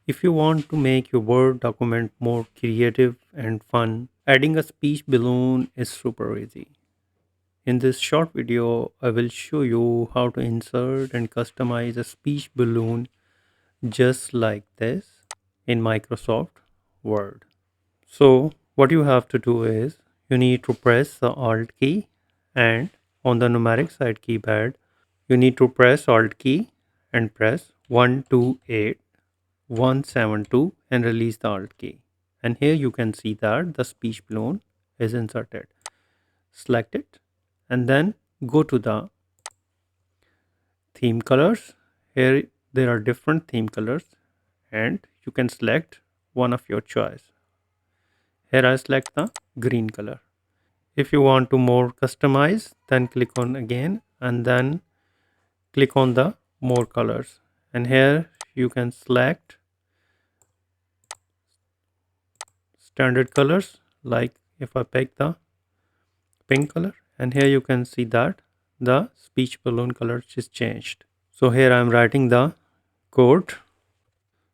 If you want to make your Word document more creative and fun, adding a speech balloon is super easy. In this short video, I will show you how to insert and customize a speech balloon just like this in Microsoft Word. So, what you have to do is you need to press the Alt key, and on the numeric side keypad, you need to press Alt key and press 128 172 and release the Alt key. And here you can see that the speech balloon is inserted. Select it and then go to the theme colors. Here there are different theme colors and you can select one of your choice. Here I select the green color. If you want to more customize, then click on again and then click on the more colors. And here you can select standard colors, like if I pick the pink color, and here you can see that the speech balloon color is changed. So here I am writing the code.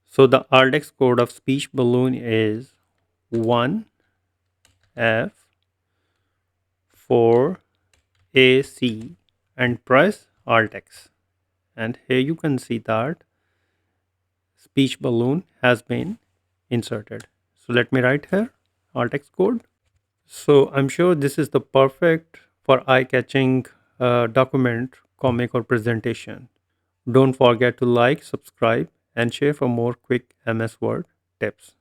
So the Altex code of speech balloon is 1F4AC and press Altex. And here you can see that speech balloon has been inserted. So let me write here Altex code. So I'm sure this is the perfect for eye-catching document, comic or presentation. Don't forget to like, subscribe and share for more quick MS Word tips.